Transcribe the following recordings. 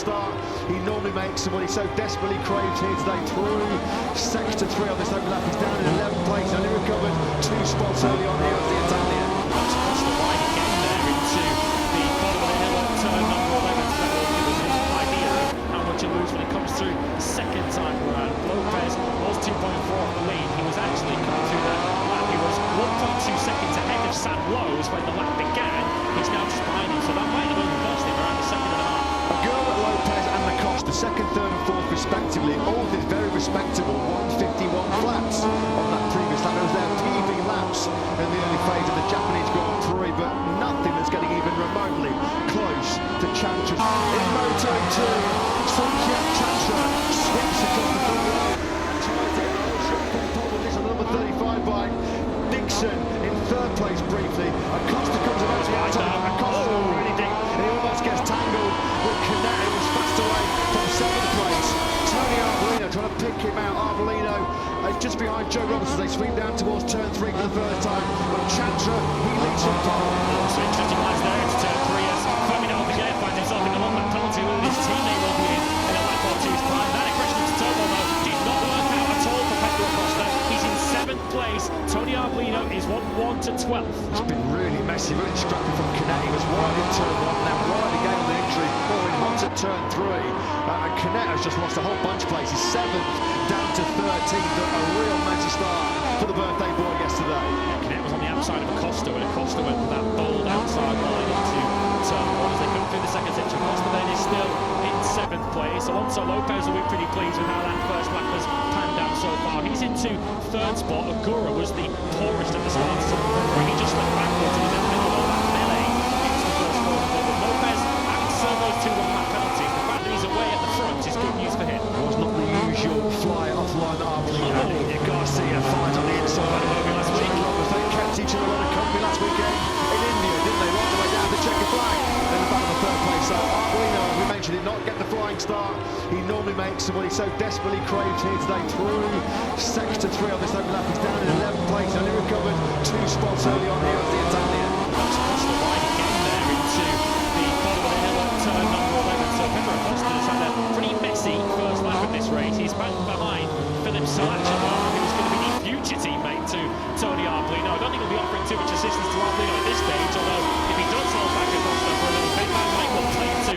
start he normally makes, and what he so desperately craves here today. Through second to 3 on this open lap. He's down in 11th place, only recovered 2 spots early on here as the Italian. That's across the line again there into the bottom of the hill at turn number 11. That will give us an idea of how much you lose when it comes through second time around. Lopez was 2.4 off the lead. He was actually coming through the lap. He was 1.2 seconds ahead of Sam Lowe's when the lap began. He's now just behind him, so that might have only cost him around a second and a half. Lopez and the cost, the second, third and fourth respectively, all did very respectable 151 flaps on that previous lap. It was their PB laps in the early phase of the Japanese Grand Prix, but nothing that's getting even remotely close to Chantra. In Moto2, Somkiat Chantra sweeps across the front row and tries to get a whole shot full with this on the number 35 bike. Dixon in third place briefly. Acosta comes around to the outside. Acosta really deep, and he almost gets tangled with Canet, who was fast away from 7th place. Tony Arbolino trying to pick him out. Arbolino is just behind Joe Roberts as they sweep down towards turn 3 for the first time. But Chantra, he leads from pole. So interesting lines there into turn 3 as Firmino Miguel finds himself in a long lap penalty with his teammate will be in a lap or two's time. That aggression into turn 1 though did not work out at all for Pedro Acosta. He's in 7th place. Tony Arbolino is 1 to 12th. It's been really messy, really scrappy from Canet. He was wide in turn 1, now wide again on the injury, falling hot at turn 3. And Canet has just lost a whole bunch of places. 7th down to 13th. A real major start for the birthday boy yesterday. Yeah, Canet was on the outside of Acosta, and Acosta went for that bold outside line into turn 1 as they come through the second section. Acosta then is still in 7th place. Alonso Lopez will be pretty pleased with how that first lap has panned out so far. He's into 3rd spot. Agura was the poorest at the start, so he just slipped backwards. He was in the middle of all that melee into the first corner. But Lopez, having served those 2 1-lap penalties, the fact that he's away at the front is good news for him. It was not the usual fly offline Arbolino. Garcia finds on the inside. Last week. They kept each other a lot of company last weekend in India, didn't they? Right the way down to checker flag in the back of the 3rd place. So Arbolino, as we mentioned, did not get the flying start he normally makes, and what he so desperately craves here today. Through second to 3 on this open lap. He's down in 11th place, only recovered 2 spots early on here as the Italian. That's across the line again there into the bottom of the hill at turn number 11. So Pedro Acosta has had a pretty messy first lap of this race. He's back behind Philip Salachova, who's going to be the future teammate to Tony Arbolino. I don't think he'll be offering too much assistance to Arbolino at this stage, although if he does hold back Acosta for a little bit, that might well play into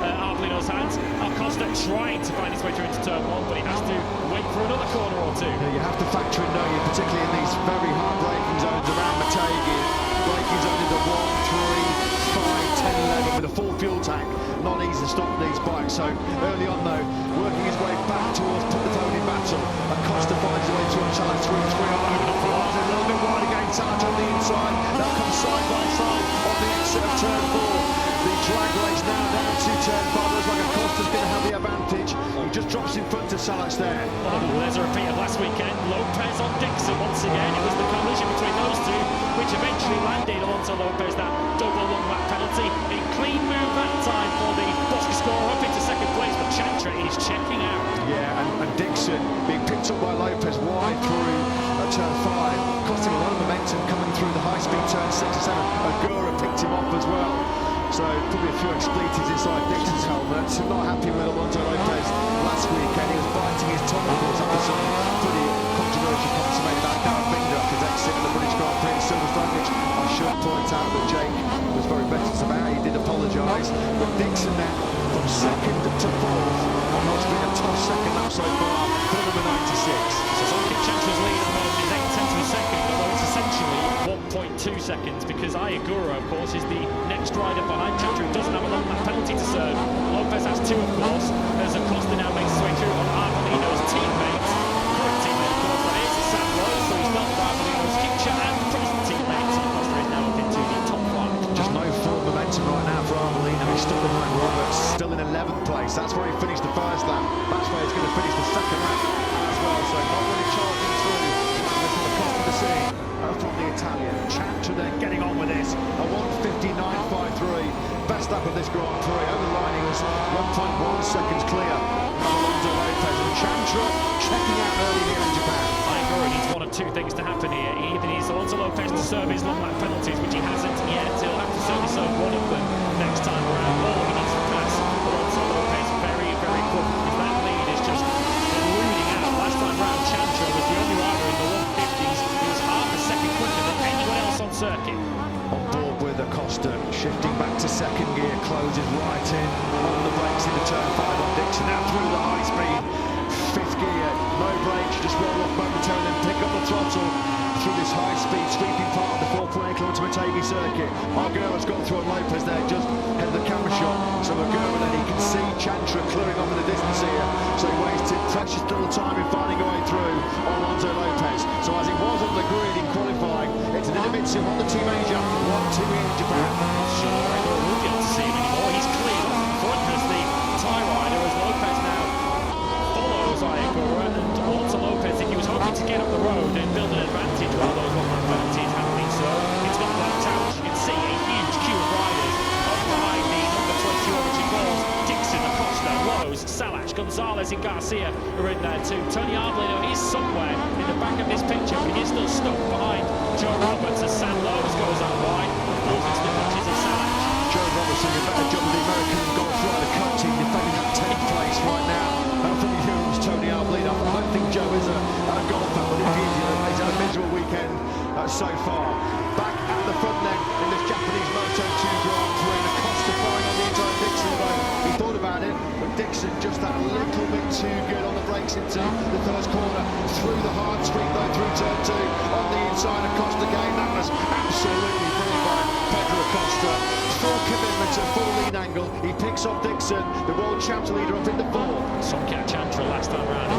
Arbolino's hands. Acosta trying to find his way through into turn 1, but he has to wait for another corner or 2. Yeah, you have to factor in, don't you, particularly in these very hard braking zones around Motegi. Braking zone into 1, 3, 5, 10, 11 with a full fuel tank. Not easy to stop these bikes. So early on though, working his way back towards the podium battle. Acosta finds his way through on challenge 3 and 3 on a little bit wide again. Challenge on the inside. They'll come side by side on the exit of turn 4. The drag race now down to turn 5. Looks like Acosta's going to have the advantage. He just drops in front of Salach there. Oh, there's a repeat of last weekend. Lopez on Dixon once again. It was the collision between those two which eventually landed Alonso Lopez that double long lap penalty. A clean move that time for the Bosca scorer up into 2nd place, but Chantra is checking out. Yeah, and Dixon being picked up by Lopez wide through turn 5, costing a lot of momentum coming through the high-speed turn 6 and 7. Agura picked him off as well. So probably a few expletives inside Dixon's helmet. Not happy with Alonso Lopez last weekend. He was biting his tongue, of course, after some pretty controversial comments made about Darren Binder after his exit at the British Grand Prix in Silverstone, which I should point out that Jake was very reticent about. He did apologise. But Dixon then from 2nd to 4th, and it's been a tough second lap so far for number 96. So Somkiat Chantra's lead at the moment is 8 tenths of a second, although it's essentially 1.2 seconds because Agura, of course, is the next rider behind Chantra who doesn't have a long lap penalty to serve. Lopez has 2, of course, as Acosta now makes his way through on Arbolino's teammate. Current teammate, of course, that is Sam Lowe, so he's not Arbolino's future and present teammate. Acosta is now up into the top 5. Just no full momentum right now for Arbolino. He's stuck behind Roberts, still in 11th place. That's where he finished the first lap. That's where he's going to finish the second lap as well. So not really charging through. And from the cost of the scene, from the Italian. Chantra then getting on with this. A 1:59.53. Best lap of this Grand Prix. Over the line, he was 1.1 seconds clear of Alonso Lopez. And Chantra checking out early here in Japan. Agura needs 1 of 2 things to happen here. He either needs Alonso Lopez to serve his long lap penalties, which he hasn't yet. He'll have to certainly serve 1 of them next time around, or he needs to pass Alonso Lopez Costa shifting back to second gear, closes right in on the brakes into turn 5 on Dixon, now through the high speed, fifth gear, no brakes, just roll off momentarily and pick up the throttle through this high speed sweeping part of the 4.8 km Motegi circuit. Arguero's got through on Lopez there, just head of the camera shot, so Arguero then he can see Chantra clearing off in the distance here, so he wasted precious little time in finding a way through Alonso Lopez. So as it was on the grid in qualifying, it's an Idemitsu on the team Asia, 1-2 in Japan. Sure, I don't we'll be able to see him anymore. He's cleared off in front as the Thai rider, as Lopez now follows Ayagura, and also Lopez, if he was hoping to get up the road and build an advantage, while those one-man penalties haven't been so, it's got blacked out. As you can see, a huge queue of riders up behind the number 20 origin balls. Dixon, Acosta, Rose, Salach, Gonzalez and Garcia are in there too. Tony Arbolino is somewhere in the back of this picture, but he is still stuck behind Joe Roberts as San Lowe's goes out wide, falls into the clutches of Salach. Joe Roberts doing a better job of the American golf rider cup team defending that 10th place right now. From the Euros, Tony Arbolino. I don't think Joe is a golfer, but if he is, he's had a miserable weekend so far. Back at the front then in this Japanese Moto2 Grand Prix, the Costa flying on the inside Dixon, though he thought about it, but Dixon just that little bit too good on the brakes into the first corner, through the hard street though, through turn 2 on the inside of Costa game. That was absolutely brilliant by Pedro Acosta. Full commitment to full lead angle. He picks off Dixon, the world champs leader, up into 4. Somkiat Chantra last time round,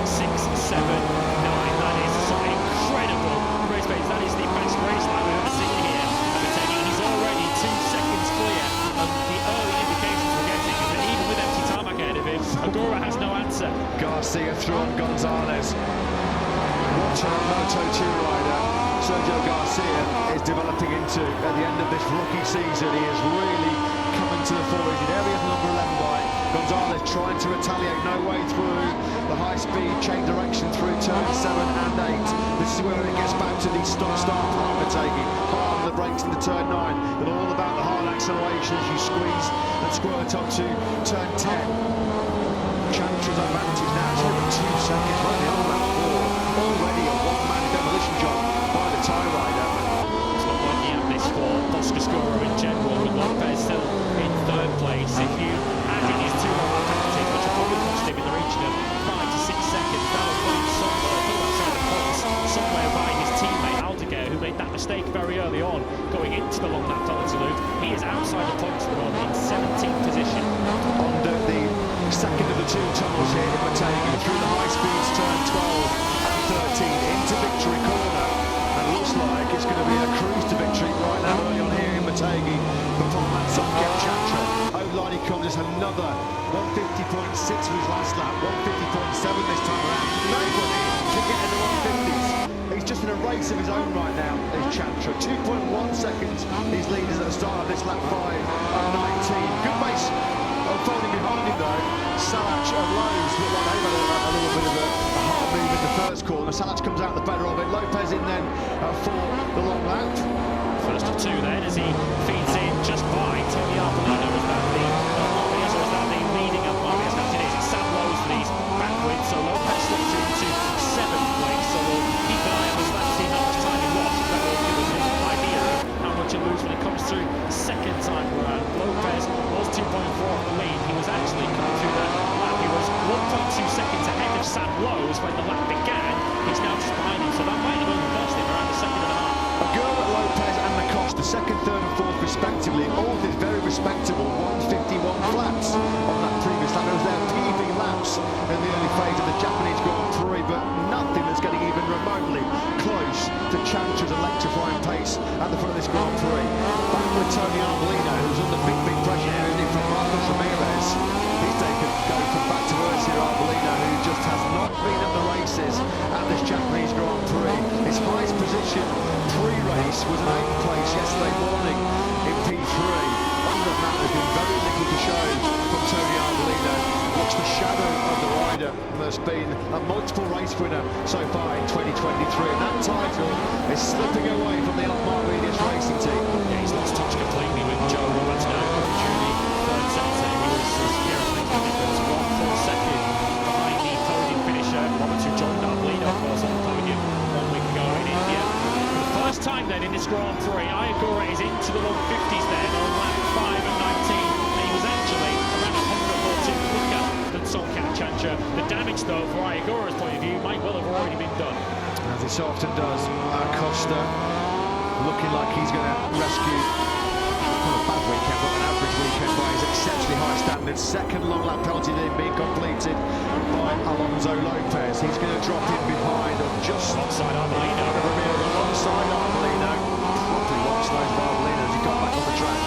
15.679. That is some incredible race pace. That is the best race lap we've ever seen here at Motegi. He's already 2 seconds clear, and the early indications we're getting is that even with empty tarmac ahead of him, Agura has no answer. Garcia through on Gonzalez. What a Moto2 rider Sergio Garcia is developing into at the end of this rookie season. He is really coming to the fore. He's in areas number 11 by Gonzalez, trying to retaliate, no way through the high speed change direction through turn 7 and 8. This is where it gets back to the stop-start part of Motegi. Hard on the brakes into turn 9, but all about the hard acceleration as you squeeze and squirt up to turn 10. Chantra's advantage now, it's over 2 seconds, running on that 4. Already a one-man demolition job by the Thai rider. It's not looking at this for Boscoscuro in general, with Lopez still in 3rd place. If you add in his 2 one-man penalties, which will probably cost him in the region of 5 to 6 seconds, that'll put him outside the points, somewhere by his teammate Aldeguer, who made that mistake very early on, going into the long lap tunnel salute. He is outside the points at the moment in 17th position. Under the second of the 2 tunnels here in Motegi, through the high speeds, turn 12 and 13 into victory corner, and looks like it's going to be a cruise to victory right now early on here in Motegi. But from that Somkiat Chantra, O-line he comes, it's another 150.6 for his last lap, 150.7 this time around. Nobody can get in the 150s. He's just in a race of his own right now, is Chantra. 2.1 seconds his leaders at the start of this lap 5 and 19. Good pace unfolding behind him though. Salach and Lowe's look like they've had a little bit of a hard move in the first corner. Salach comes out the better of it. Lopez in then for the long lap. First of 2 then, as he feeds in just by Tony Arbolino. Was that the Marquez, or was that the leading of Marquez? Now it is, it's Sam Lowe's that he's back with, so Lopez slips into 7th place. So we'll keep an eye on this lap to see how much time he lost. That will give us an idea of how much he loses when it comes through the 2nd time around. Lopez was 2.4 off the lead. He was actually coming through that lap. He was 1.2 seconds ahead of Sam Lowe's when the lap began. He's now just behind him, so that might have only cost him around a second and a half. Agura, Lopez and Acosta, 2nd, 3rd and 4th respectively, all did very respectable 151 flats on that previous lap. It was their PB laps in the early phase of the Japanese Grand Prix, but nothing that's getting even remotely close to Chantra's electrifying pace at the front of this Grand Prix. Back with Tony Arbolino, who's under big pressure here, isn't he, from Marcos Ramirez. He's taken go from back to earth here, Arbolino, who just has not been at the races at this Japanese Grand Prix. His highest position pre-race was an 8th place yesterday morning in P3. Other than that, there's been very little to show from Tony Arbolino. Watch the shadow of the rider that's been a multiple race winner so far in 2023, and that title is slipping away from the Otmar Medias racing team. Yeah, he's lost touch completely with Joe Roberts now coming through the 3rd sector. He was here making a difference, 1 full second behind the podium finisher. Roberts, who joined Arbolino, of course, on the podium 1 week ago in India. For the first time then in this Grand Prix, Ayagura is into the so often does. Acosta looking like he's going to rescue not a bad weekend, but an average weekend by his exceptionally high standards. Second long lap penalty then being completed by Alonso Lopez. He's going to drop in behind on just Alongside Arbolino. Alongside Arbolino. Properly one-sliced by Arbolino as he got back on the track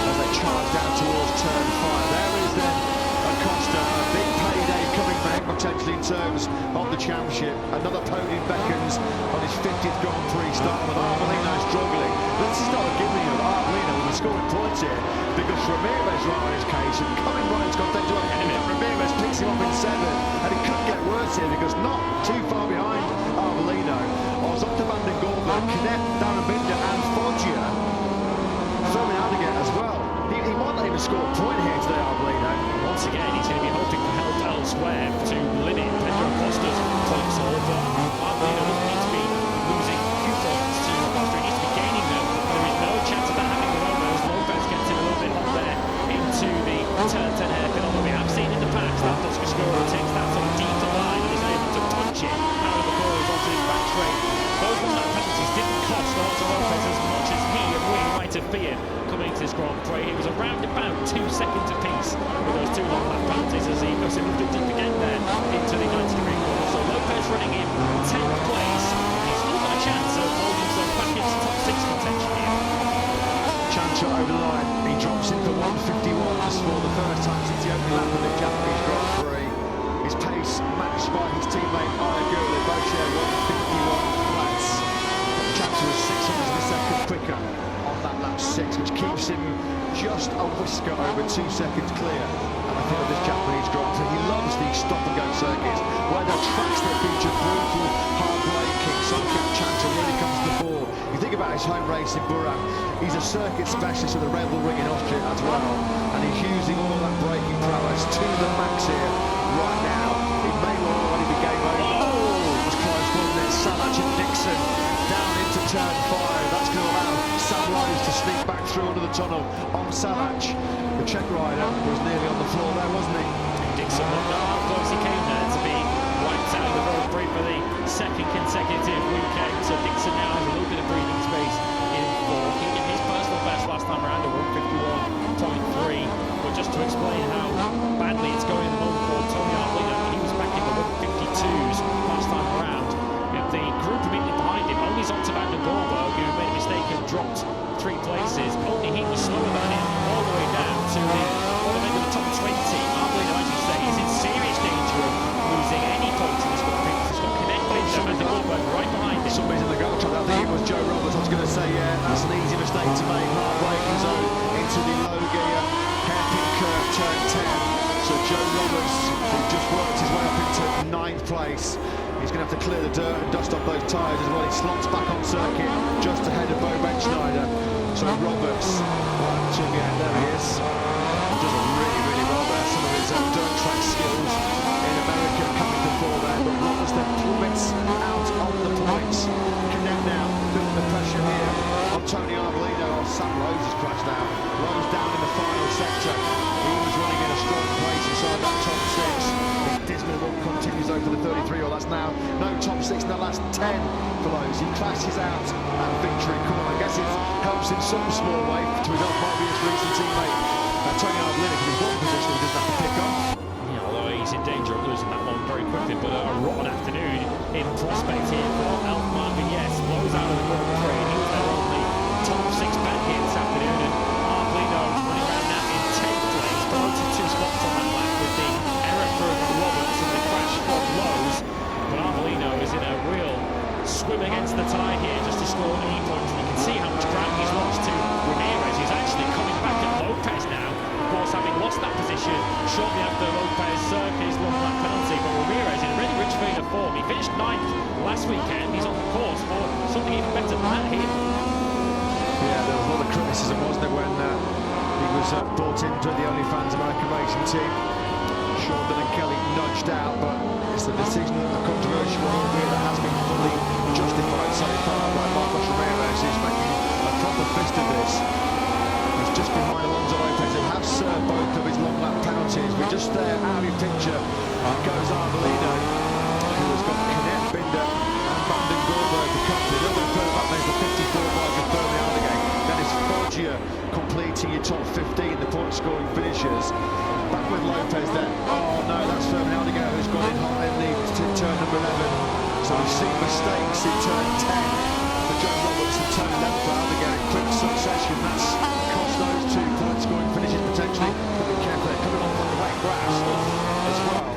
as they charge down towards turn 5. There is then Acosta, a big payday coming back potentially in terms of the championship. Another podium beckons on his 50th Grand Prix start, with Arbolino struggling. This is not a gimme of Arbolino with the scoring points here, because Ramirez right on his case and coming right into contention. Ramirez picks him up in 7, and it could get worse here because not too far behind Arbolino are Dr. Van den Gorber, Canet, Darren Binder and Foggia throwing out again as well. He might not even score a point here today, Arbolino. Once again, he's going to be hoping for help elsewhere to limit Pedro Acosta's points haul, but Arbolino doesn't need to be losing a few points to Acosta. He needs to be gaining them. There is no chance of that happening at the moment as Lopez gets in a little bit hot there into the turn 10 hairpin. Although we have seen in the past that Doscascoro takes that sort of deeper line and is able to punch it out of the corners onto his back straight. Those one-lap penalties didn't cost Alonso Lopez as much as he and we might have feared coming into this Grand Prix. It was around about 2 seconds apiece with those 2 long lap penalties as he goes in deep again there into the 90-degree corner. So Lopez running in 10th place. He's still got a chance of holding himself back into top 6 contention here. Chantra over the line. He drops into 151s for the first time since the opening lap of the Japanese Grand Prix. His pace matched by his teammate Ayagur. They both share 151 flats. Chantra was 600 of a second quicker on that lap 6, which keeps him just a whisker over 2 seconds clear. And I think of this Japanese Grand Prix, he loves these stop-and-go circuits where the tracks that feature brutal, hard braking. Somkiat Chantra really comes to the fore. You think about his home race in Buram, he's a circuit specialist of the Red Bull Ring in Austria as well, and he's using all that braking prowess to the max here right now. It may well already be game over. Oh, it was close, wasn't it? Salach and Dixon down into turn 5. That's going to allow Sam Lowe's to sneak back through under the tunnel on Salach. The Czech rider was nearly on the floor there, wasn't he? Dixon looked at how close he came there to be wiped out of the Grand Prix for the 2nd consecutive weekend. So Dixon now has a little bit of breathing space in 4th. He did his personal best last time around at 151.3. But just to explain how badly it's going at the moment for Tony Arbolino, he was back in the 152s last time around. The group immediately behind him, only Dr. Van den Gorber, who made a mistake and dropped 3 places. Only he was slower than him all the way down to the bottom end of the top 20. Arbolino, as you say, is in serious danger of losing any points in this Grand Prix. He's got connected to Van den Gorber right behind him. Somebody's in the goal track. I think it was Joe Roberts. I was going to say, yeah, that's an easy mistake to make. Hard braking zone into the low gear, hairpin curve, turn 10. So Joe Roberts, who just worked his way up into 9th place, he's going to have to clear the dirt and dust off those tyres as well. He slots back on circuit just ahead of Bo Benschneider. So Roberts, to the end, there he is. Does a really, really well there. Some of his dirt track skills in America coming to fore there. But Roberts then plummets out on the points. Connect now, building the pressure here on Tony Arbolino. Oh, Sam Lowe's has crashed out. Lowe's down in the final sector. He was running in a strong place inside that top 6. The dismal run continues though for the 33-year-old. That's now no top 6 in the last 10 for Lowe's. He clashes out at victory corner. I guess it helps in some small way to his obvious recent teammate Tony Arbolino, because he's one position he doesn't have to pick up. Yeah, although he's in danger of losing that one very quickly, but a rotten afternoon in prospect here for Elfman. Yes, blows out of the Grand Prix. He was their only top 6 back here this afternoon, and Arbolino running around now in 10th place, promoted 2 spots on that lap with the error from Roberts and the crash from Lowe's. But Arbolino is in a real swim against the tide here just to score 8 points. And you can see how much ground he's lost to Ramirez. He's actually coming back at Lopez now, of course, having lost that position shortly after Lopez served his long lap penalty. But Ramirez in a really rich vein of form. He finished 9th last weekend. He's on course for something even better than that here. Yeah, there was a lot of criticism, wasn't there, when he was brought into the OnlyFans American racing team. Shorten and Kelly nudged out, but it's a decision, a controversial one, albeit that has been fully justified so far by Marcos Ramirez, who's making a proper fist of this. He's just behind Alonso Lopez, who have served both of his long lap penalties. We're just there out of picture. Goes Arbolino, who has got Canet, Binder and Van den Gorber completing your top 15, the point scoring finishers. Back with Lopez then. Oh no, that's Fernando who's gone in hot in the turn number 11. So we've seen mistakes in turn 10 for Joe Roberts and turn 11 for Aldegar in quick succession. That's cost those 2 point scoring finishes potentially. But be careful, they're coming off on the wet grass as well.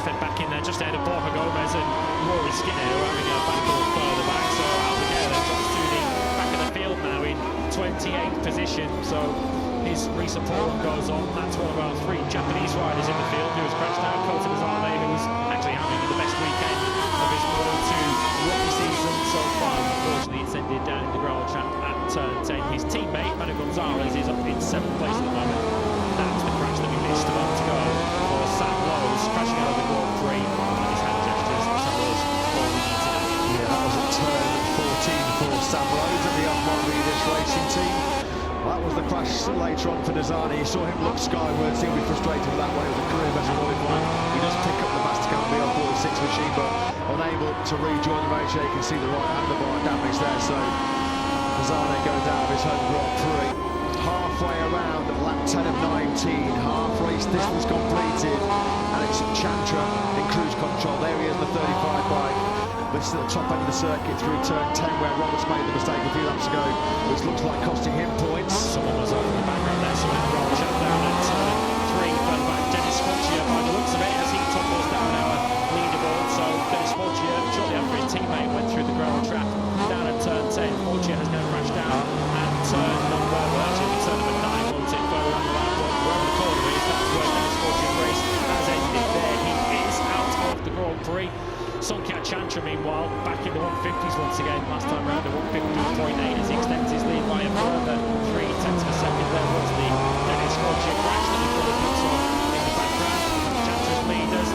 Fed back in there just ahead of Borja Gomez and Rory Skinner, who are having a battle further back. So Aldegar then drops to the back of the field now in 28th position. So his recent forum goes on. That's one of our 3 Japanese riders in the field who has crashed out. Kota Mazane, who was actually having the best weekend of his Moto2 rookie season so far. Unfortunately, it's ended down in the gravel trap at turn 10. His teammate, Manu Gonzalez, is up in 7th place at the moment. That was the crash that we missed a moment ago for Sam Lowe's, crashing out of the Grand Prix with his hand gestures. That was all we need to know. Yeah, that was at turn 14 for Sam Lowe's at the Alpine this racing team. That was the crash later on for Nazani. You saw him look skywards. He'll be frustrated with that one. It was a career best qualifying. He does pick up the Mastercam BL46 machine, but unable to rejoin the race. You can see the right handlebar damage there. So Nazani goes out of his home Grand Prix. Halfway around lap 10 of 19. Half race distance completed. And it's Chantra in cruise control. There he is, the 35 bike. This is at the top end of the circuit through turn 10 where Roberts made the mistake a few laps ago, which looks like costing him points. Someone was over in the background there, so in the roll shut down at turn 3, further back Dennis Fortier by the looks of it as he tumbles down our leaderboard. So Dennis Fortier, shortly after his teammate went through the gravel trap down at turn 10. Fortier has now crashed down at turn number, turn number 9, won't it, further around the lap, wherever the corner is, that's where Dennis Fortier's race has ended there. He is out of the Grand Prix. Somkiat Chantra, meanwhile, back in the 150s once again. Last time round, a 150.8 as he extends his lead by a further 3/10 of a second. There was the Dennis Fortier crash that we've got a glimpse of in the background. Chantra's leaders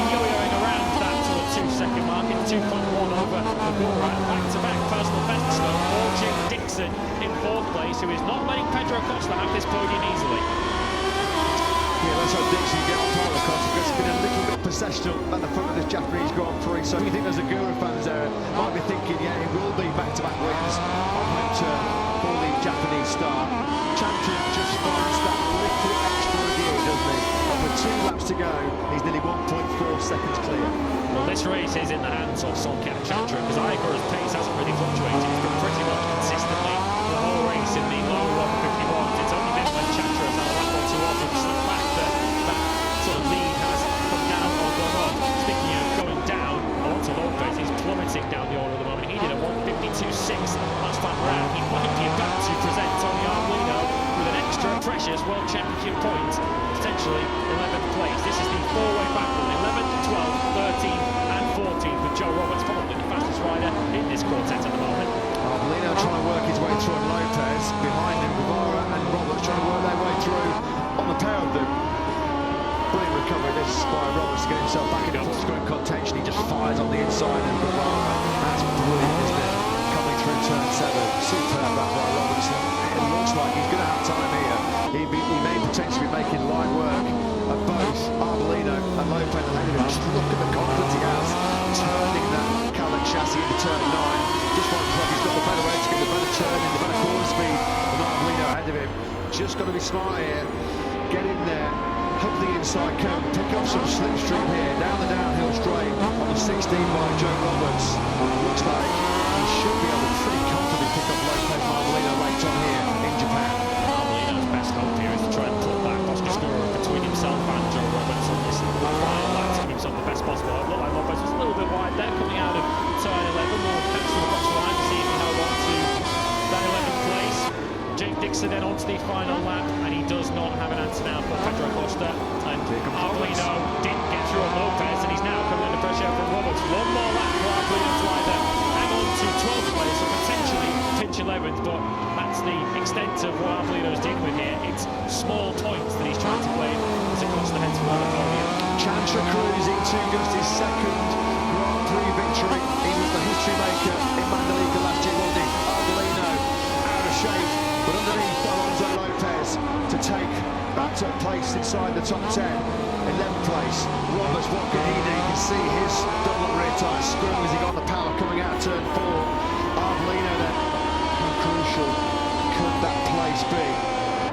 yo-yoing around that sort of 2-second mark in 2.1 over Conqueror. Back-to-back personal bests for Jim Dixon in 4th place, who is not letting Pedro Acosta have this podium easily. Yeah, let's hope Dixon get on par with Costa, because he's been a little bit processional at the front of this Japanese Grand Prix. So you think there's a Guru fans there might be thinking, yeah, it will be back-to-back wins on home turn for the Japanese star. Champion just finds that little extra gear, doesn't he? But with 2 laps to go, he's nearly 1.4 seconds clear. Well, this race is in the hands of Somkiat Chantra, because Igor's pace hasn't really fluctuated. It's been pretty much consistently the whole race in the lower 151s. It's only been when Chantra has had a lap or 2 off and slipped back that sort of lead has come down or gone up. Speaking of going down, Alonso Lopez is plummeting down the order at the moment. He did a 152.6 last time round. He might be about to present Tony Arbolino with an extra precious world championship point, potentially 11th place. This is the 4-way battle, 11th, 12th, 13th and 14th, with Joe Roberts probably the fastest rider in this quartet at the moment. Arbolino trying to work his way through on Lopez. Behind him, Guevara and Roberts trying to work their way through on the pair of them. Brilliant recovery this by Roberts to get himself back in the full scoring contention. He just fires on the inside and Guevara. That's brilliant, isn't it? Coming through turn 7. Superb that by Roberts. It looks like he's going to have time here. He may potentially be making light work of both Arbolino and Lopez ahead of him. Just look at the confidence he has, turning that Cadillac chassis into turn 9. Just like he's got the better edge, get the better turn, the better corner speed than Arbolino ahead of him. Just got to be smart here. Get in there. Hook the inside curve, pick up some slipstream here, down the downhill straight on the 16 by Joe Roberts. Looks like he should be able to pretty comfortably pick up Lopez Arbolino late on here in Japan. Arbolino's best hope here is to try and put that Oscar Skura between himself and Joe Roberts on this final lap to give himself the best possible. It looked like Lopez was a little bit wide there coming out of turn 11. We'll catch the box line to see if he held on to that 11th place. Jake Dixon then onto the final lap, and he does not have an answer now for Pedro Acosta. And Arbolino didn't get through on Lopez, and he's now coming under pressure from Roberts. One more lap for Arbolino to either hang on to 12th place or potentially pinch 11th, but that's the extent of what Arbolino's dealing with here. It's small points that he's trying to play as Acosta heads for the podium. Chantra cruising to just his 2nd Grand Prix victory. He was the history maker in Mandalika last year, wasn't he? Arbolino out of shape, but underneath Alonso Lopez to take that place inside the top 10. 11th place. Roberts, what can he do? You can see his double rear tyre screw as he got the power coming out of turn 4. Arbolino then, how crucial could that place speed.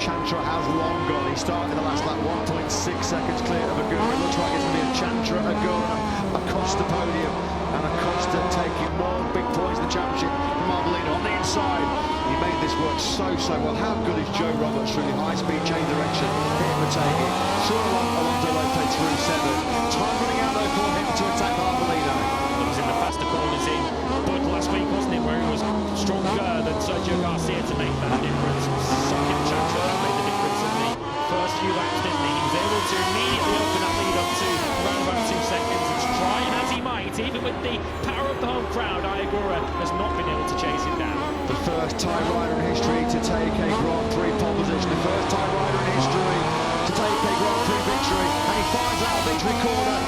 Chantra has long gone. He started the last lap 1.6 seconds clear of Agura. It looks like it's going to be a Chantra, Agura, Acosta podium, and Acosta taking more big points in the championship from Marbolino on the inside. He made this work so well. How good is Joe Roberts? Really high speed change direction. Here Motegi. Sure Alonso Lopez through 7. Time running out though for him to attack Marbolino. It was in the faster corners in Bud last week, wasn't it, where he was stronger than Sergio Garcia to make that difference. Somkiat Chantra that made the difference in the first few laps, didn't he? He was able to immediately open that lead up to around about 2 seconds, and trying as he might, even with the power of the home crowd, Agura has not been able to chase him down. The first Thai rider in history to take a Grand Prix pole position, the first Thai rider in history to take a Grand Prix victory, and he finds out victory corner.